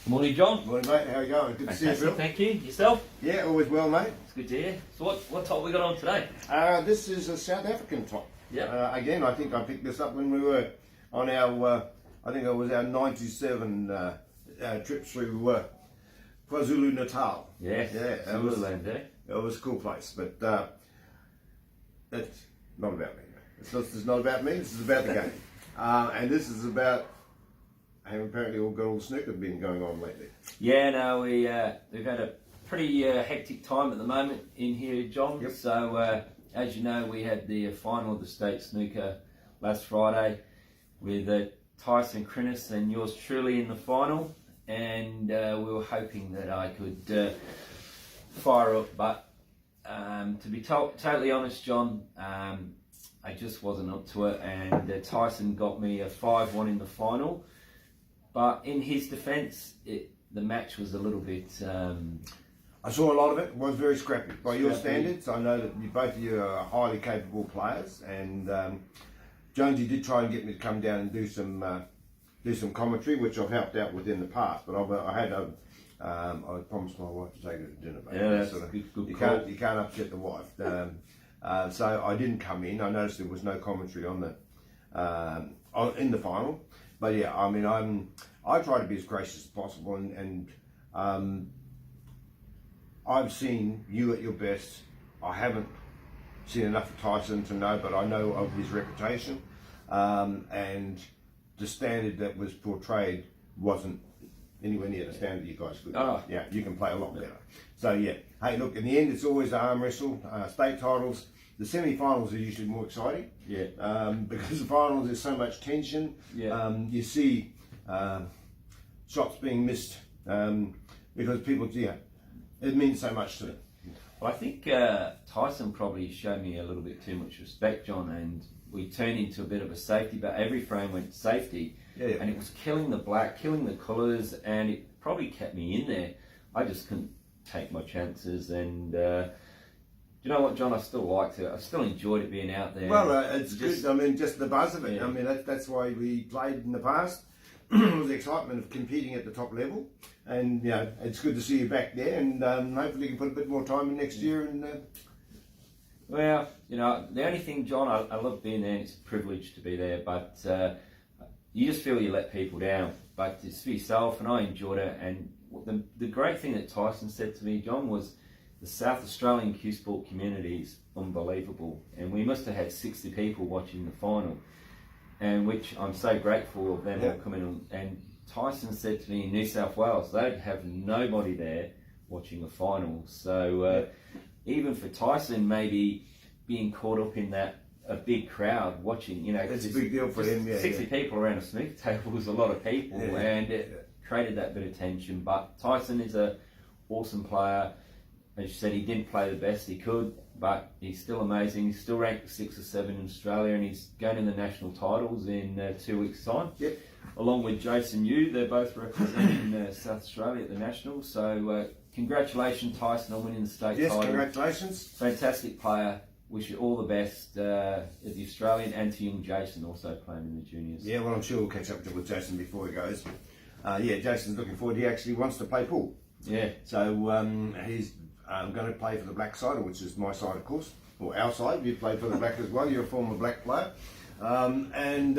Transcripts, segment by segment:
Morning, John. Morning, mate. How you going? Good to see you, Phil. Thank you. Yourself? Yeah, always well, mate. It's good to hear. So what top we got on today? This is a South African top. Yeah. Again, I think I picked this up when we were on our, I think it was our 97 trip through KwaZulu Natal. Yes. Yeah. Zululand, eh? It was a cool place, but it's not about me. It's not about me. This is about the game, and this is about. And apparently all got all the snooker been going on lately. Yeah, no, we've had a pretty hectic time at the moment in here, John. Yep. So, as you know, we had the final of the state snooker last Friday with Tyson Crinnis and yours truly in the final. And we were hoping that I could fire up, but to be totally honest, John, I just wasn't up to it. And Tyson got me a 5-1 in the final. But in his defence, the match was a little bit... I saw a lot of it. It was very scrappy. By your standards, I know that both of you are highly capable players. And Jonesy did try and get me to come down and do some commentary, which I've helped out with in the past. But I promised my wife to take her to dinner. Yeah, that's good you call. You can't upset the wife. So I didn't come in. I noticed there was no commentary on in the final. But yeah, I mean, I try to be as gracious as possible, and I've seen you at your best. I haven't seen enough of Tyson to know, but I know of his reputation, and the standard that was portrayed wasn't anywhere near the standard you guys could. Oh. Yeah, you can play a lot better. So yeah, hey, look, in the end, it's always an arm wrestle, state titles. The semi-finals are usually more exciting. Yeah. Because the finals there's so much tension. Yeah. You see shots being missed because people, it means so much to them. Well, I think Tyson probably showed me a little bit too much respect, John, and we turned into a bit of a safety, but every frame went to safety. Yeah. And it was killing the black, killing the colours, and it probably kept me in there. I just couldn't take my chances, and you know what, John? I still liked it. I still enjoyed it being out there. Well, it's good. I mean, just the buzz of it. Yeah. I mean, that's why we played in the past. It was the excitement of competing at the top level, and it's good to see you back there. And hopefully, you can put a bit more time in next year. And well, the only thing, John, I love being there, and it's a privilege to be there. But you just feel you let people down. But it's for yourself, and I enjoyed it. And the great thing that Tyson said to me, John, was the South Australian Cuesport community is unbelievable, and we must have had 60 people watching the final, and which I'm so grateful of them all coming on. And Tyson said to me in New South Wales they'd have nobody there watching a final. So even for Tyson, maybe being caught up in a big crowd watching, it's a big deal for him. 60 people around a snooker table was a lot of people, and it created that bit of tension. But Tyson is an awesome player. As you said, he didn't play the best he could, but he's still amazing. He's still ranked 6 or 7 in Australia, and he's going to the national titles in 2 weeks' time. Yep. Along with Jason Yu, they're both representing South Australia at the nationals. So congratulations, Tyson, on winning the state title. Yes, congratulations. Fantastic player. Wish you all the best at the Australian, and to young Jason also playing in the juniors. Yeah, well, I'm sure we'll catch up with Jason before he goes. Jason's looking forward. He actually wants to play pool. Yeah. So he's going to play for the black side, which is my side, of course, or our side. You play for the black as well. You're a former black player, and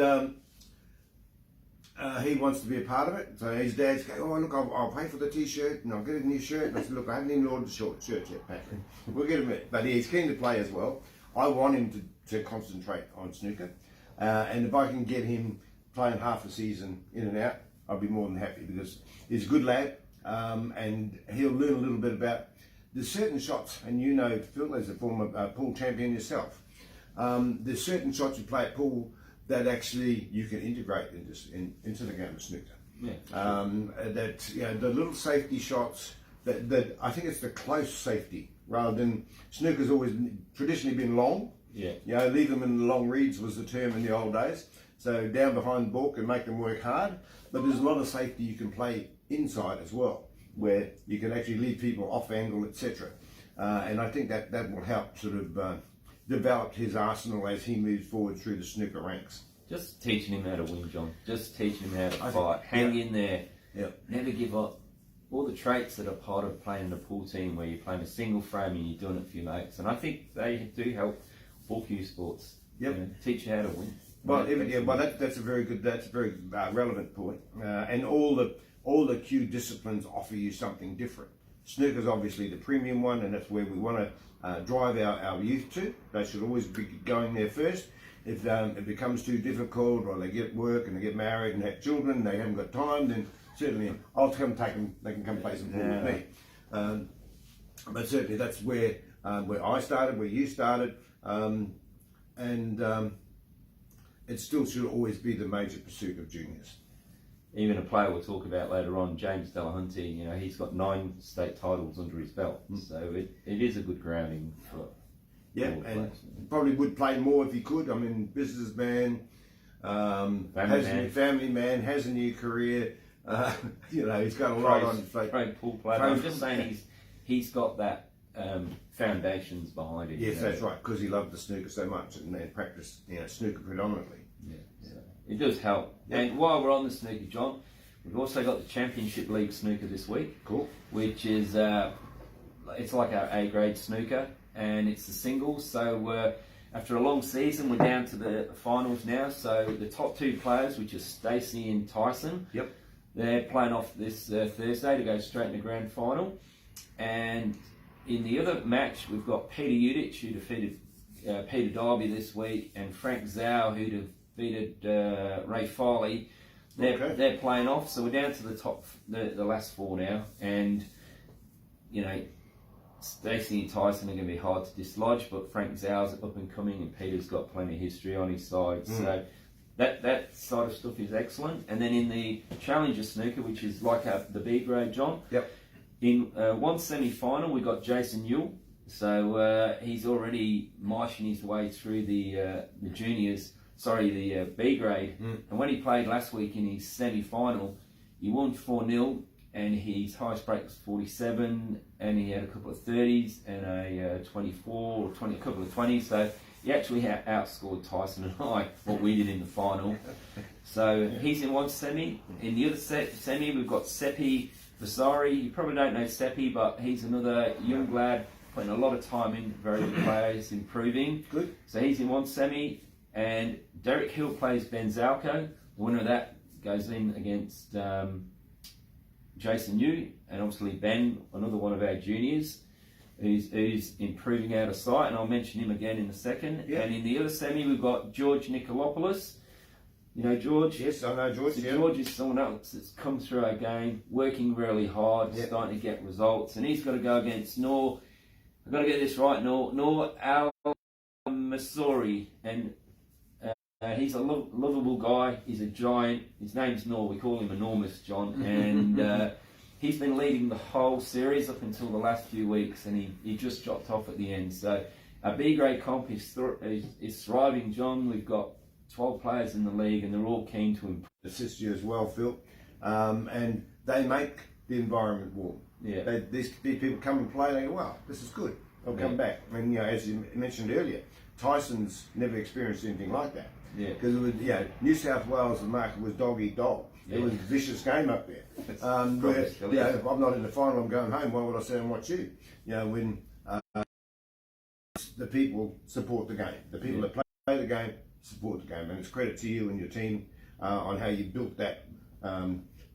he wants to be a part of it. So his dad's going, oh look, I'll pay for the t-shirt and I'll get a new shirt. And I said, look, I haven't even ordered the shirt yet, Patrick. We'll get him it. But he's keen to play as well. I want him to concentrate on snooker, and if I can get him playing half a season in and out, I'll be more than happy, because he's a good lad, and he'll learn a little bit about. There's certain shots, and Phil, as a former pool champion yourself, there's certain shots you play at pool that actually you can integrate into the game of snooker. Yeah. The little safety shots, that I think it's the close safety rather than snooker's always traditionally been long. Yeah. Leave them in the long reads was the term in the old days. So down behind the balk and make them work hard. But there's a lot of safety you can play inside as well, where you can actually lead people off angle, etc. And I think that will help sort of develop his arsenal as he moves forward through the snooker ranks. Just teaching him how to win, John. Just teaching him how to fight. Hang in there. Yep. Never give up. All the traits that are part of playing in a pool team where you're playing a single frame and you're doing it for your mates. And I think they do help all Cuesports. Yep. You know, teach you how to win. Well, that's a very good, that's a very relevant point. And all the Q disciplines offer you something different. Snooker's obviously the premium one, and that's where we want to drive our youth to. They should always be going there first. If it becomes too difficult, or they get work and they get married and have children, and they haven't got time, then certainly I'll come take them. They can come play some pool with me. But certainly that's where I started, where you started, and it still should always be the major pursuit of juniors. Even a player we'll talk about later on, James Delahunty, you know, he's got 9 state titles under his belt, so it is a good grounding for. Yeah, and probably would play more if he could. I mean, businessman, family man, has a new career. You know, he's got a lot on his plate. Great pool player. I'm just saying he's got that foundations behind it. Yes, that's right, because he loved the snooker so much and practiced, snooker predominantly. Yeah, so it does help. Yep. And while we're on the snooker, John, we've also got the Championship League snooker this week. Cool. Which is it's like our A grade snooker, and it's the singles. So after a long season, we're down to the finals now. So the top 2 players, which are Stacey and Tyson. Yep. They're playing off this Thursday to go straight in the grand final. And in the other match, we've got Peter Udich, who defeated Peter Darby this week, and Frank Zhao, who defeated Ray Farley. They're playing off, so we're down to the last 4 now. And, you know, Stacey and Tyson are going to be hard to dislodge, but Frank Zhao's up and coming, and Peter's got plenty of history on his side. So that side of stuff is excellent. And then in the Challenger snooker, which is like the B grade, John. Yep. In one semi-final, we got Jason Yule. So he's already marching his way through the juniors. Sorry, the B grade. And when he played last week in his semi-final, he won 4-0, and his highest break was 47, and he had a couple of 30s and a 24 or 20, a couple of 20s. So he actually outscored Tyson and I, what we did in the final. So he's in one semi. In the other semi, we've got Seppi Vasari. You probably don't know Seppi, but he's another young lad putting a lot of time in, very good player, he's improving. Good. So he's in one semi, and Derek Hill plays Ben Zalco. The winner of that goes in against Jason Yu, and obviously Ben, another one of our juniors, who's improving out of sight, and I'll mention him again in a second. Yeah. And in the other semi, we've got George Nikolopoulos. You know George? Yes, I know George. So George is someone else that's come through our game, working really hard, starting to get results, and he's got to go against Noor. I've got to get this right, Noor Al-Masori, and he's a lovable guy. He's a giant. His name's Noor. We call him Enormous John, and he's been leading the whole series up until the last few weeks, and he just dropped off at the end. So our B grade comp is thriving, John. We've got 12 players in the league, and they're all keen to improve. Assist you as well, Phil, and they make the environment warm. Yeah. These people come and play. They go, "Wow, this is good." They'll come back. And as you mentioned earlier, Tyson's never experienced anything like that. Yeah. Because it was, New South Wales, the market was dog eat dog. It was a vicious game up there. If I'm not in the final, I'm going home. Why would I sit and watch you? When the people support the game, the people that play the game support the game, and it's credit to you and your team on how you built that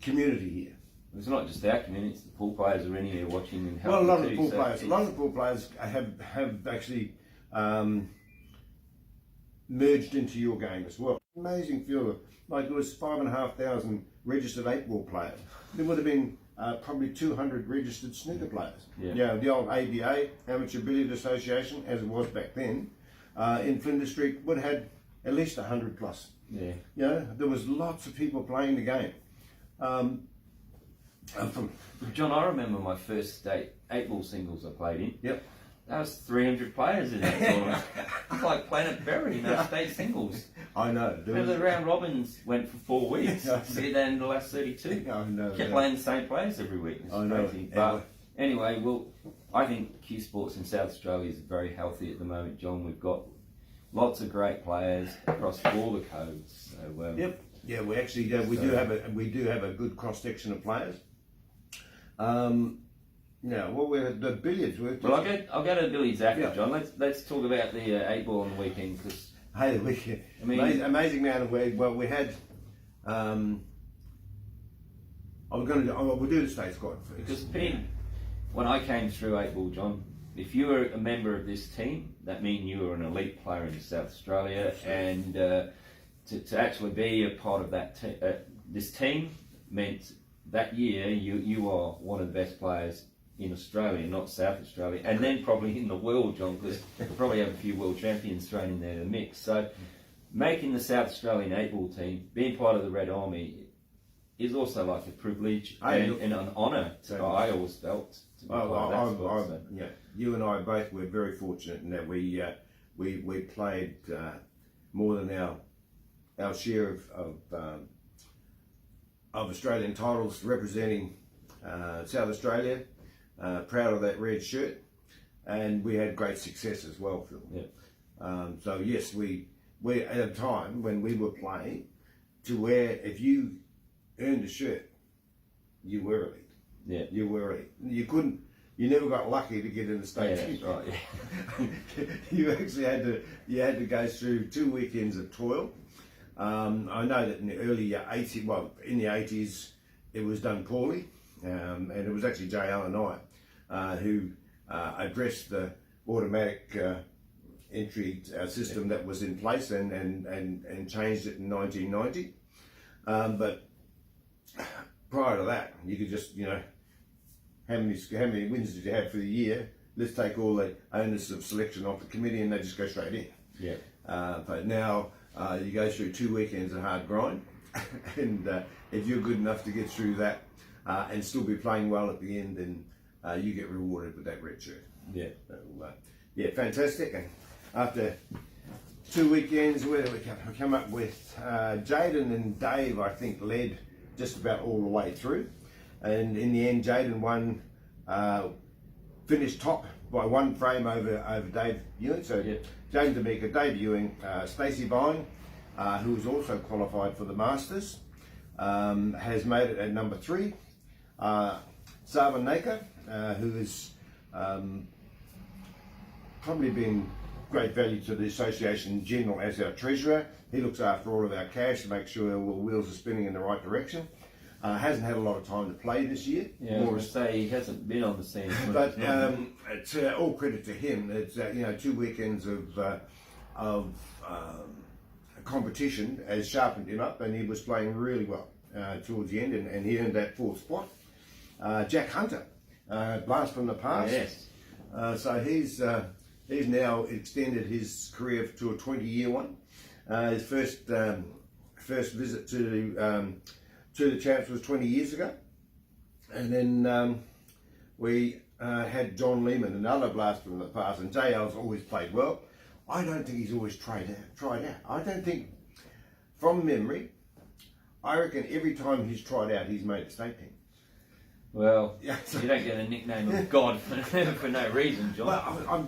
community here. It's not just our community; it's the pool players are in here watching and helping. Well, a lot of the pool players have actually merged into your game as well. Amazing feel. Like there was 5,500 registered 8-ball players. There would have been probably 200 registered snooker players. Yeah. The old ABA, Amateur Billiard Association, as it was back then, in Flinders Street would have had at least 100 plus. Yeah. There was lots of people playing the game. John, I remember my first 8-ball singles I played in. Yep. That was 300 players in that tournament. It's like playing at Berry in our state singles. I know. The round robins went for 4 weeks. See that in the last 32. I know. Kept playing the same players every week. It's crazy. But anyway, I think Cuesports in South Australia is very healthy at the moment, John. We've got lots of great players across all the codes. So, Yeah, we actually we do have a good cross section of players. Well, we're the billiards. Well, I'll go to the billiards after, Yeah. John. Let's talk about the 8-ball on the weekend, because Hey, the weekend. I mean, amazing amount of work. Well, we had. We'll do the state squad first. because when I came through 8-ball, John, if you were a member of this team, that means you were an elite player in South Australia, and to actually be a part of that this team meant that year you are one of the best players in Australia, not South Australia, and then probably in the world, John, because we'll probably have a few world champions thrown in there to mix. So making the South Australian 8-ball team, being part of the Red Army, is also like a privilege and an honour. I always felt to be part of that sport. So. Yeah, you and I both were very fortunate in that we played more than our share of Australian titles representing South Australia. Proud of that red shirt, and we had great success as well, Phil. Yeah. So yes, we at a time when we were playing, to where if you earned a shirt, you were elite. Yeah. You were elite. You never got lucky to get in the state. Yeah, that's right. Yeah. You actually had to go through 2 weekends of toil. I know that in the early 80s, well, in the 80s, it was done poorly, and it was actually JL and I who addressed the automatic entry system that was in place and changed it in 1990. But prior to that, you could just, how many wins did you have for the year? Let's take all the onus of selection off the committee and they just go straight in. Yeah. But now you go through 2 weekends of hard grind, and if you're good enough to get through that and still be playing well at the end, then you get rewarded with that red shirt. Yeah. So, fantastic. And after 2 weekends, where do we come? We come up with Jaden and Dave, I think, led just about all the way through. And in the end, Jaden won, finished top by 1 frame over Dave Ewing. So yeah. Jaden D'Amica, Dave Ewing, Stacey Vine, who is also qualified for the Masters, has made it at number 3. Sarvan Naker, who has probably been great value to the association in general as our treasurer. He looks after all of our cash to make sure all the wheels are spinning in the right direction. Hasn't had a lot of time to play this year. Yeah, I was going to say he hasn't been on the scene. But it's all credit to him. It's 2 weekends of competition has sharpened him up, and he was playing really well towards the end, and he earned that 4th spot. Jack Hunter, blast from the past. Yes. So he's now extended his career to a 20-year one. His first visit to the champs was 20 years ago, and then we had John Lehman, another blast from the past, and JL's always played well. I don't think he's always tried out. I don't think, from memory, I reckon every time he's tried out, he's made a state team. Well, you don't get a nickname of God for no reason, John. Well,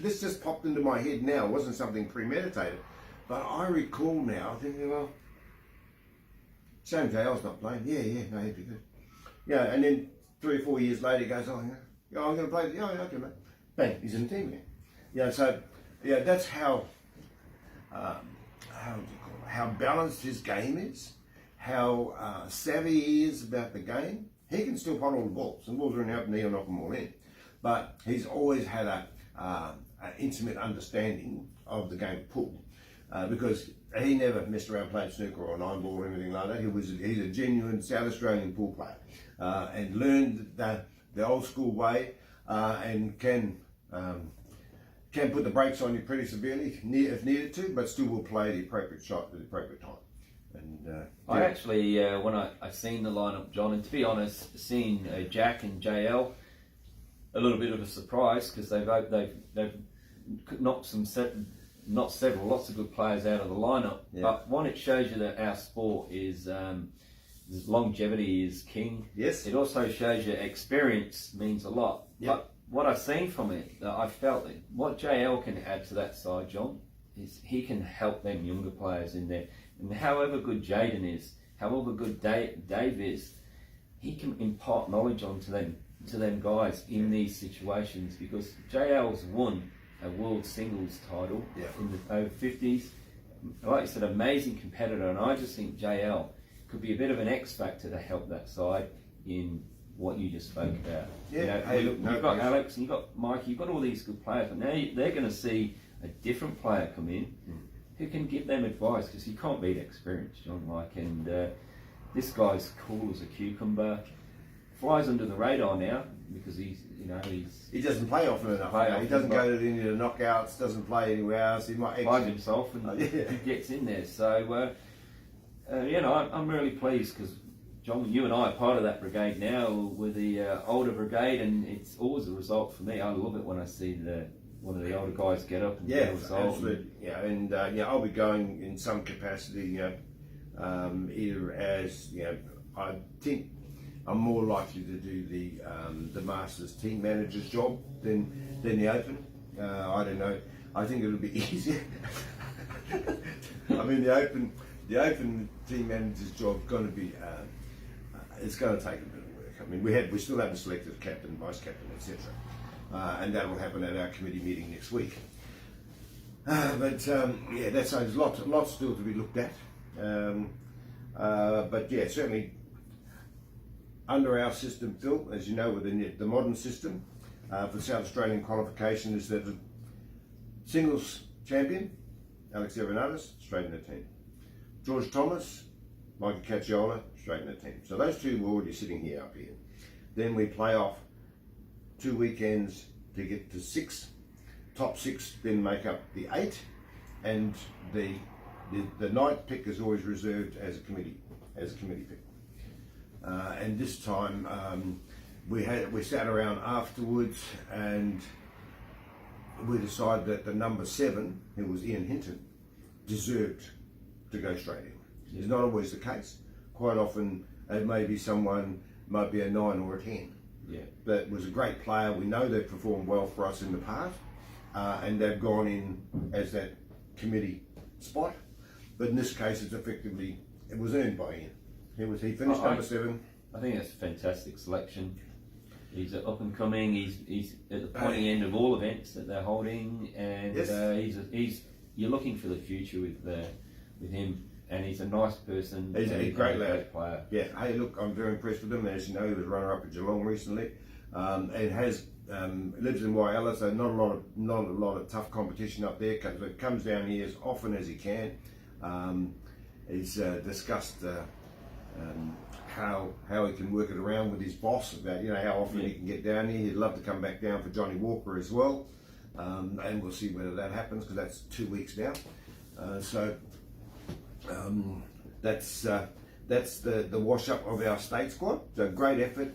this just popped into my head now. It wasn't something premeditated, but I recall now thinking, well, Shane JL's not playing. No, he'd be good. Yeah, and then 3 or 4 years later, he goes, I'm going to play. Yeah, okay, mate. Bang, he's in the team again. That's how balanced his game is, how savvy he is about the game. He can still pot all the balls, and balls are in the open, he'll knock them all in. But he's always had an intimate understanding of the game of pool, because he never messed around playing snooker or 9-ball or anything like that. He's a genuine South Australian pool player, and learned the old school way, and can put the brakes on you pretty severely if needed to, but still will play the appropriate shot at the appropriate time. And I actually, when I seen the lineup, John, and to be honest, seeing Jack and JL, a little bit of a surprise, because they've knocked lots of good players out of the lineup. Yeah. But one, it shows you that our sport is longevity is king. Yes. It also shows you experience means a lot. Yep. But what I've seen from it, I felt that what JL can add to that side, John, he can help them younger players in there. And however good Jaden is, however good Dave is, he can impart knowledge onto them guys in these situations, because JL's won a world singles title in the over 50s. Like you said, amazing competitor, and I just think JL could be a bit of an X factor to help that side in what you just spoke about. Yeah, you've got Alex and you've got Mike, you've got all these good players, but now they're going to see a different player come in who can give them advice, because you can't beat experience, John. And this guy's cool as a cucumber, flies under the radar now because he doesn't play often enough. He doesn't go to any of the knockouts, doesn't play anywhere else. He might finds himself and he gets in there. So I'm really pleased, because John, you and I are part of that brigade now. We're the older brigade, and it's always a result for me. I love it when I see one of the older guys get up and get a result. Absolutely. I'll be going in some capacity. Either as I think I'm more likely to do the Masters team manager's job than the Open. I don't know. I think it'll be easier. I mean, the Open team manager's job going to be. It's going to take a bit of work. I mean, we still haven't selected a captain, vice captain, etc. And that will happen at our committee meeting next week. There's lots still to be looked at. Certainly under our system, Phil, as you know, within the modern system for South Australian qualification, is that the singles champion, Alex Evernadas, straight in the team. George Thomas, Michael Cacciola, straight in the team. So those two were already sitting here up here. Then we play off 2 weekends to get to 6. Top 6 then make up the 8, and the ninth pick is always reserved as a committee pick. And this time we sat around afterwards and we decided that the number 7, who was Ian Hinton, deserved to go straight in. It's not always the case. Quite often it may be someone, might be a 9 or a 10. Yeah. That was a great player. We know they've performed well for us in the past, and they've gone in as that committee spot. But in this case, it was earned by Ian. He finished number 7. I think that's a fantastic selection. He's up and coming. He's at the pointy end of all events that they're holding, and you're looking for the future with him. And he's a nice person. He's a great lad. Great player. Yeah. Hey, look, I'm very impressed with him. As you know, he was runner-up at Geelong recently, and lives in Wyella, so not a lot of tough competition up there. Comes down here as often as he can. He's discussed how he can work it around with his boss about how often he can get down here. He'd love to come back down for Johnny Walker as well, and we'll see whether that happens, because that's 2 weeks now. That's the wash-up of our state squad. So great effort.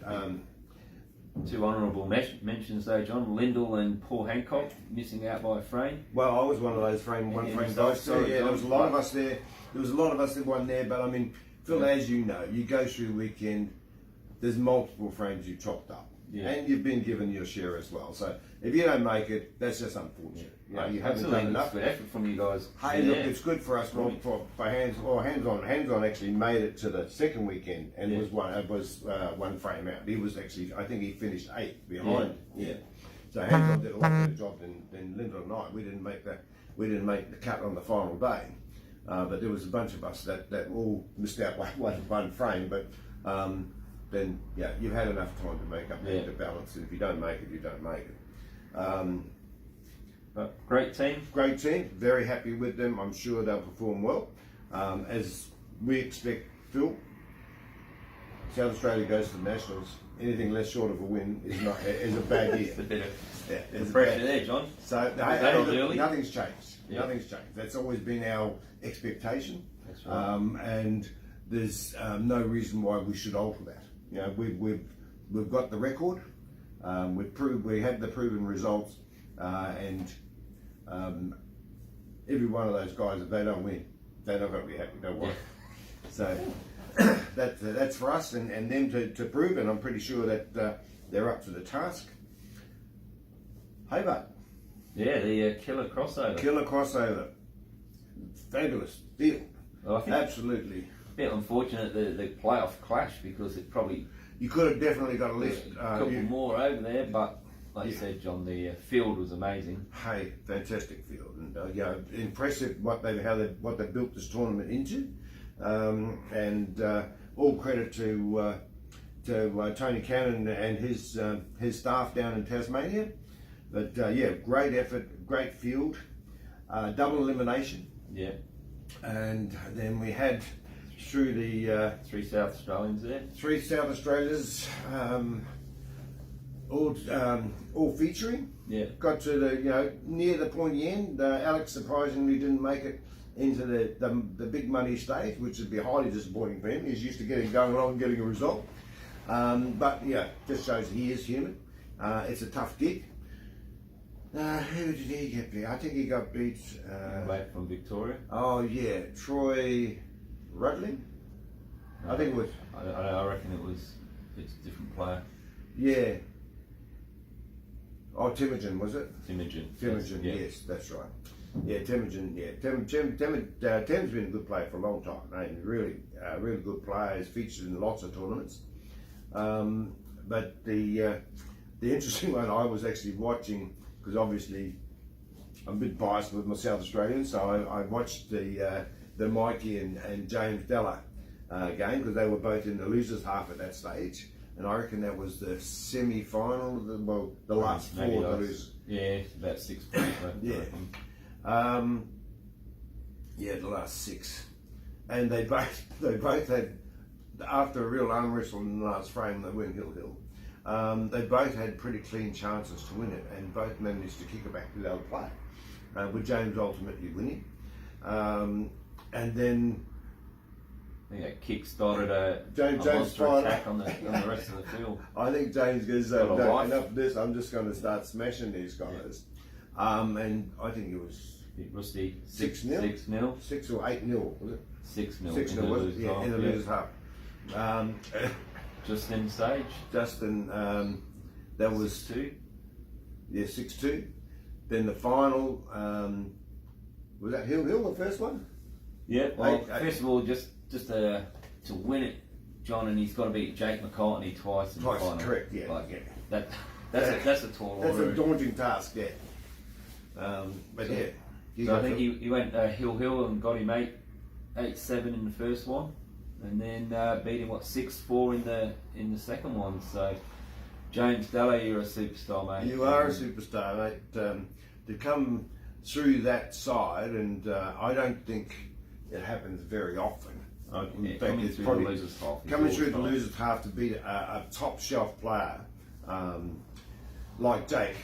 2 honourable mentions though, John. Lyndall and Paul Hancock missing out by a frame. Well, I was one of those one frame guys. So there was a lot of us there. There was a lot of us that won there. But I mean, Phil, as you know, you go through the weekend. There's multiple frames you chopped up, and you've been given your share as well. So if you don't make it, that's just unfortunate. You haven't done enough. Good effort from you guys. Hey, look, it's good for us. For hands on actually made it to the second weekend and was one frame out. He was actually, I think he finished 8th behind. Yeah. So hands on did a lot better job than Lyndon and I. We didn't make the cut on the final day, but there was a bunch of us that all missed out by one frame. But then you've had enough time to make up the balance, and if you don't make it, you don't make it. But great team. Very happy with them. I'm sure they'll perform well. As we expect, Phil, South Australia goes to the Nationals. Anything less short of a win is a bad year. It's a bit of pressure there, John. So nothing's changed. Yeah. Nothing's changed. That's always been our expectation. That's right. And there's no reason why we should alter that. We've got the record. We have the proven results, and every one of those guys, if they don't win, they're not going to be happy. Don't worry. So that's for us and them to prove, and I'm pretty sure that they're up to the task. Hey, but the killer crossover. fabulous field. Well, I think Absolutely. a bit unfortunate the playoff clash, because it probably You could have definitely got a list. a couple more over there, but like you Yeah. said, John, the field was amazing. Hey, fantastic field, and impressive what they built this tournament into, and all credit to Tony Cannon and his staff down in Tasmania. But great effort, great field, double elimination, Yeah, and then we had through the 3 South Australians there. 3 South Australians, all featuring. Yeah, Got to the near the pointy end. Alex surprisingly didn't make it into the big money stage, which would be highly disappointing for him. He's used to going along and getting a result, but just shows he is human. It's a tough gig. Who did he get beat? I think he got beat. back from Victoria. Oh yeah, Troy Rudley. I think it was. I reckon it's a different player. Yeah. Oh, Timogen, was it? Timogen. Timogen, Yeah. yes, that's right. Yeah, Timogen, yeah. Tim's been a good player for a long time, mate. Really good player. He's featured in lots of tournaments. But the interesting one I was actually watching, because obviously I'm a bit biased with my South Australians, so I watched the Mikey and James Della game, because they were both in the losers half at that stage. And I reckon that was the semi-final, the last Maybe four of the that's- losers. Yeah, about 6 points left. I Yeah. reckon. The last 6, and they both had, after a real arm wrestle in the last frame, they went hill. They both had pretty clean chances to win it, and both managed to kick it back to the other play, with James ultimately winning. And then I think that kick started a James monster fired- attack on the rest of the field. I think James goes, Got a no, life. enough of this, I'm just going to start smashing these guys. And I think it was Bit rusty. 6-0? 6-0. 6 or 8-0, was it? 6-0. 6-0, was it? Yeah, in the losers half. Just in stage. Justin, that was 2. 6-2. Then the final, was that Hill the first one? Yeah. Well, Eight. first of all, just to win it, John, and he's got to beat Jake McCartney twice in Twice, the final. correct, yeah. Like, Yeah. that's a tall That's order. a daunting task, yeah. But yeah. you So I got think the- he went Hill and got him 8-7 in the first one, and then beat him 6-4 in the second one. So James Della, you're a superstar, mate. You are a superstar, mate. To come through that side, and I don't think it happens very often. In fact, coming it's through probably the losers half. is coming all through the time. losers half to beat a top shelf player like Jake.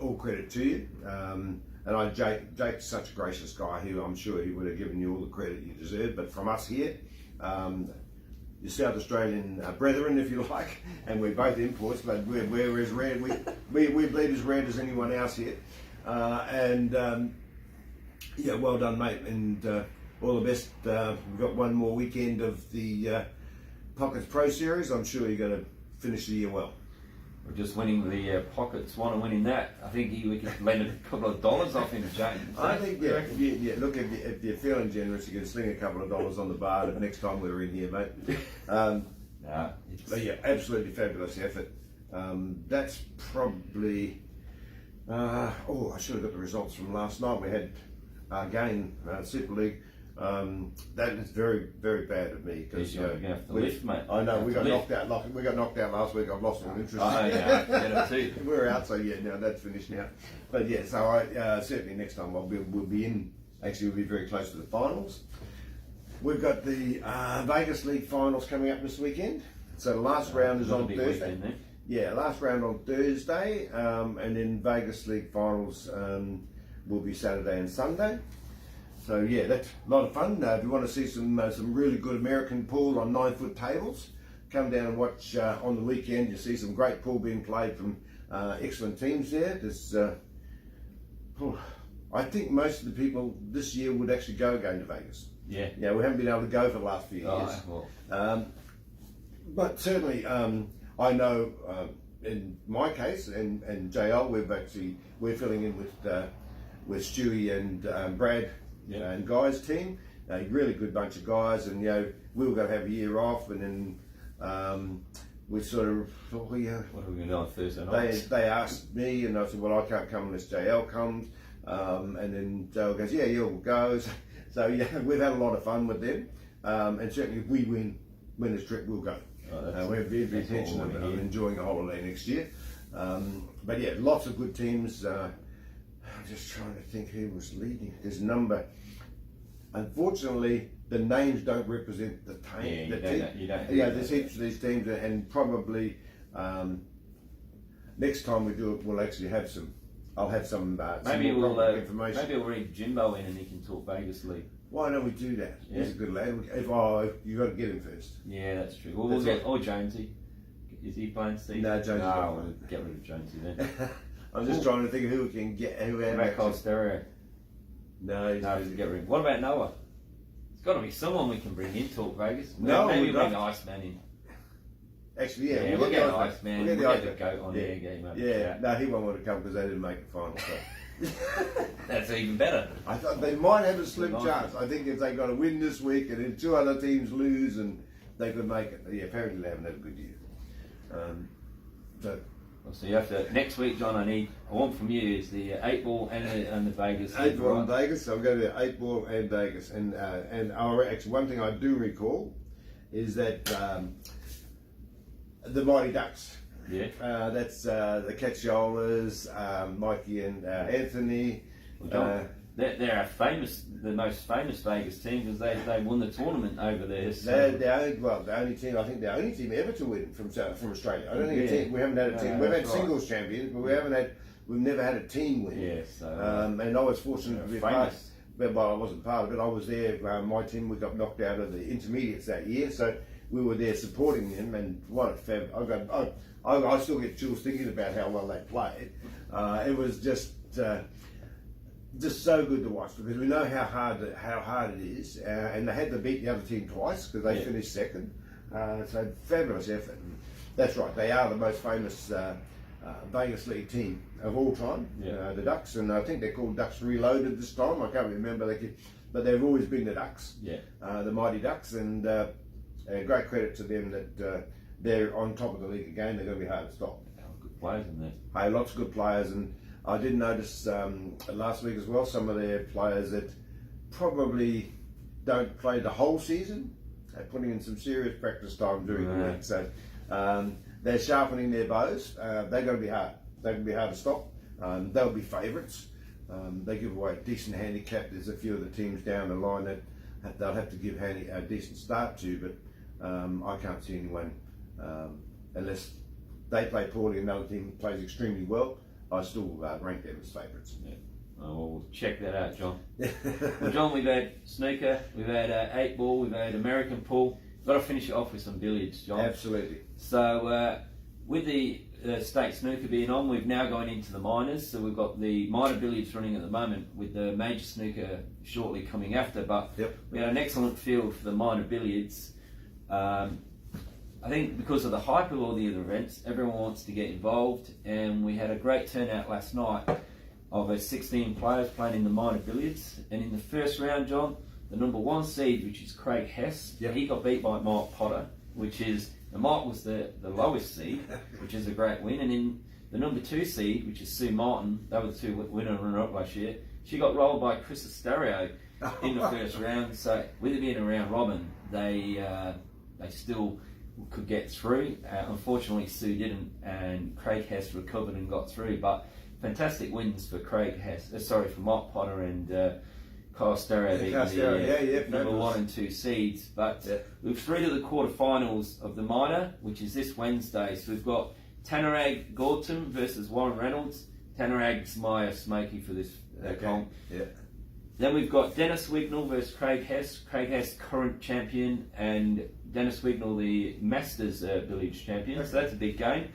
All credit to you. And Jake's such a gracious guy. I'm sure he would have given you all the credit you deserve. But from us here, your South Australian brethren, if you like, and we're both imports, but we're as red. We bleed as red as anyone else here. Well done, mate, and all the best. We've got one more weekend of the Pockets Pro Series. I'm sure you're going to finish the year well. We're just winning the Pockets one and winning that. I think we could lend a couple of dollars off him, James. I think, yeah. Look, if you're feeling generous, you can sling a couple of dollars on the bar the next time we're in here, mate. Nah, But yeah, absolutely fabulous effort. That's probably. I should have got the results from last night. We had again Super League. That is very, very bad of me because you're gonna have to lift, mate. I know we got Lift. knocked out. We got knocked out last week. I've lost all interest. Oh yeah, I get it too. We're out, so yeah, now that's finished now. But yeah, so I certainly next time we'll be in. Actually, we'll be very close to the finals. We've got the Vegas League finals coming up this weekend. So the last round is on Big Thursday. weekend then. Yeah, last round on Thursday, and then Vegas League finals will be Saturday and Sunday. So yeah, that's a lot of fun. If you want to see some really good American pool on 9-foot tables, come down and watch on the weekend. You see some great pool being played from excellent teams there. There's, I think most of the people this year would actually go again to Vegas. Yeah. Yeah, we haven't been able to go for the last few years. Oh, well, But certainly, I know in my case and JL, we're filling in with with Stewie and Brad and Guy's team. A really good bunch of guys, and we were going to have a year off, and then we sort of thought, What are we going to do on Thursday night? They asked me, and I said, well, I can't come unless JL comes. And then JL goes, yeah, we'll go. So we've had a lot of fun with them, and certainly if we win this trip, we'll go. We have every intention of enjoying a holiday next year. But yeah, lots of good teams. I'm just trying to think who was leading. There's number. Unfortunately, the names don't represent the team. There's heaps of these teams, and probably next time we do it, we'll actually have some. I'll have some. Maybe some we'll information. Maybe we'll bring Jimbo in, and he can talk Vegas League. Why don't we do that? Yeah. He's a good lad. If you got to get him first. Yeah, that's true. Well, we'll get or Jonesy. Is he playing Steve? No, Jonesy. No, we'll get rid of Jonesy then. I'm just trying to think of who we can get. Who Record Stereo. No, he's No, get rid of. What about Noah? It's got to be someone we can bring in talk Vegas. No, maybe we'd bring love- Iceman in. Actually, yeah, We'll get Iceman. We'll get the Iceman. goat on the air game. No, he won't want to come because they didn't make the final. So. That's even better. I thought they might have a slim Nice. chance. I think if they got a win this week and then two other teams lose, and they could make it. But yeah, apparently they haven't had a good year. So So you have to next week, John. I want from you is the 8-ball and the Vegas. 8-ball and Vegas. So I'm going to do 8-ball and Vegas, and actually one thing I do recall is that the Mighty Ducks. Yeah. That's the Cacciolas, Mikey and Anthony. Well, John, they're the most famous Vegas team because they won the tournament over there. So. They're the only team. I think the only team ever to win from Australia. I don't think we haven't had a team. We've had singles champions, but we've never had a team win. Yeah. So. And I was fortunate to be part. Well, I wasn't part of it. I was there. My team, we got knocked out of the intermediates that year, so we were there supporting them. And what a fab! I still get chills thinking about how well they played. It was just so good to watch because we know how hard it is, and they had to beat the other team twice because they finished second. So fabulous effort. And that's right. They are the most famous Vegas League team of all time. The Ducks, and I think they're called Ducks Reloaded this time. I can't remember, but they've always been the Ducks. The Mighty Ducks, and great credit to them that they're on top of the league again. They're going to be hard to stop. Good players in there. Hey, lots of good players, and I did notice last week as well some of their players that probably don't play the whole season. They're putting in some serious practice time during the week, so they're sharpening their bows. They're going to be hard. They're going to be hard to stop. They'll be favourites. They give away a decent handicap. There's a few of the teams down the line that they'll have to give a decent start to, but I can't see anyone unless they play poorly and another team plays extremely well. I still rank them as favourites. Yeah. Oh, well, we'll check that out, John. Well, John, we've had snooker, we've had 8-ball, we've had American pool. Got to finish it off with some billiards, John. Absolutely. So with the state snooker being on, we've now gone into the minors. So we've got the minor billiards running at the moment with the major snooker shortly coming after. But we had an excellent field for the minor billiards. I think because of the hype of all the other events, everyone wants to get involved, and we had a great turnout last night of 16 players playing in the minor billiards. And in the first round, John, the number 1 seed, which is Craig Hess, he got beat by Mark Potter, and Mark was the lowest seed, which is a great win. And in the number 2 seed, which is Sue Martin, they were the 2 winner and runner-up last year, she got rolled by Chris Asterio in the first round. So with it being a round robin, they still could get through. Unfortunately, Sue didn't, and Craig Hess recovered and got through. But fantastic wins for for Mark Potter and Kyle Stereo being the number 1 and 2 seeds. But we've through to the quarterfinals of the minor, which is this Wednesday. So we've got Tanarag Gorton versus Warren Reynolds. Tanarag's my smoky for this comp. Then we've got Dennis Wignall versus Craig Hess. Craig Hess, current champion, and Dennis Wignall, the Masters Village champion. So that's a big game.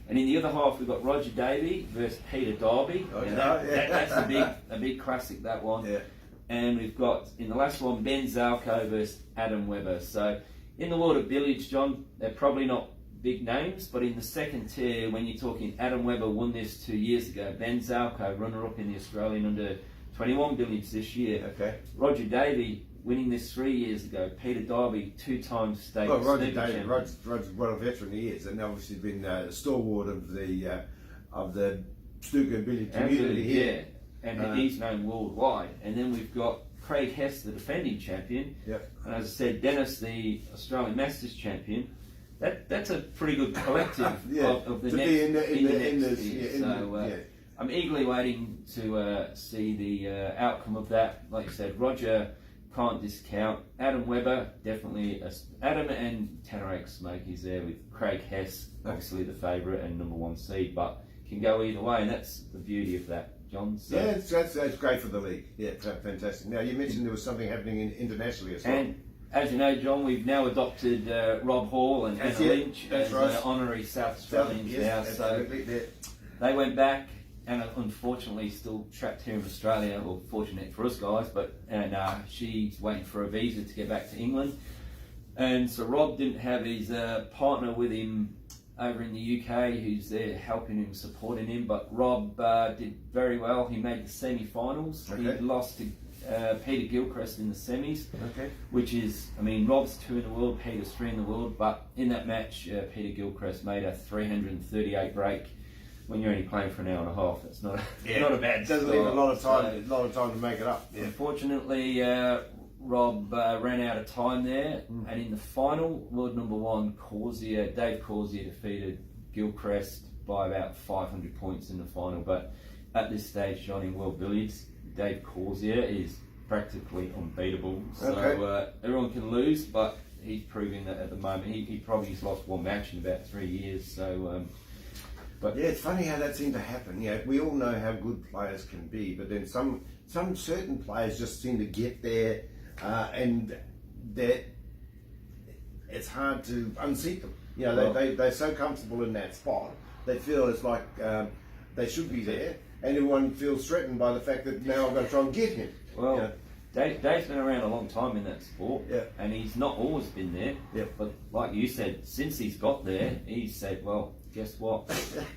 And in the other half, we've got Roger Davey versus Peter Darby. That's a big classic, that one. And we've got, in the last one, Ben Zalco versus Adam Webber. So in the world of billiards, John, they're probably not big names, but in the second tier, when you're talking Adam Webber won this 2 years ago, Ben Zalco, runner-up in the Australian under 21 billiards this year. Okay. Roger Davey winning this 3 years ago. Peter Darby, 2-time state Well, Roger snooker Daly, champion. Roger's what a veteran he is, and obviously been a stalwart of the snooker and billiard community here. Yeah, and he's known worldwide. And then we've got Craig Hess, the defending champion. Yep. And as I said, Dennis, the Australian Masters champion. That's a pretty good collective Yeah, of the to next, be in the next year. I'm eagerly waiting to see the outcome of that. Like you said, Roger can't discount. Adam Webber, definitely. Adam and Tanner Smokies there with Craig Hess, obviously the favourite and number 1 seed, but can go either way, and that's the beauty of that, John. So, yeah, that's great for the league. Yeah, fantastic. Now, you mentioned there was something happening internationally as well. And as you know, John, we've now adopted Rob Hall and Anna Lynch as honorary South Australians now. So they went back, and unfortunately still trapped here in Australia. Well, fortunate for us guys, and she's waiting for a visa to get back to England. And so Rob didn't have his partner with him over in the UK who's there helping him, supporting him. But Rob did very well. He made the semi-finals. Okay. He lost to Peter Gilchrist in the semis, Okay. which is, I mean, Rob's 2 in the world, Peter's 3 in the world. But in that match, Peter Gilchrist made a 338 break. When you're only playing for an hour and a half, that's not a bad It doesn't start. leave a lot of time, So, to make it up. Yeah. unfortunately, Rob ran out of time there, and in the final, world number 1, Dave Corsier defeated Gilchrist by about 500 points in the final. But at this stage, John, in World Billiards, Dave Corsier is practically unbeatable. So everyone can lose, but he's proving that at the moment. He probably has lost 1 match in about 3 years. So. But yeah, it's funny how that seemed to happen. Yeah, we all know how good players can be, but then some certain players just seem to get there, and that it's hard to unseat them. You know, they're so comfortable in that spot. They feel it's like they should be there, and everyone feels threatened by the fact that now I've got to try and get him. Well, you know? Dave's been around a long time in that sport, Yeah. and he's not always been there. Yeah. But like you said, since he's got there, he's said, well, guess what?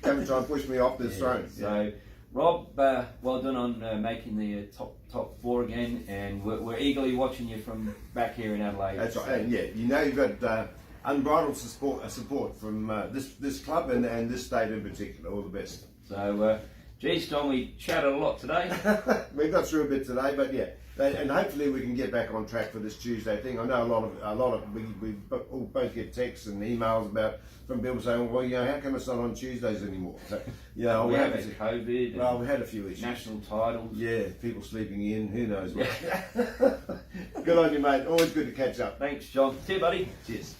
Come and try and push me off this throne. So, Rob, well done on making the top 4 again, and we're eagerly watching you from back here in Adelaide. That's right. And yeah, you know you've got unbridled support from this club and this state in particular. All the best. So, geez, John, we chatted a lot today. We got through a bit today, but yeah, and hopefully we can get back on track for this Tuesday thing. I know a lot of we both get texts and emails from people saying, well, you know, how come it's not on Tuesdays anymore? So, you know, we had COVID. Well, we had a few issues. National titles. Yeah, people sleeping in. Who knows what? Good on you, mate. Always good to catch up. Thanks, John. See you, buddy. Cheers.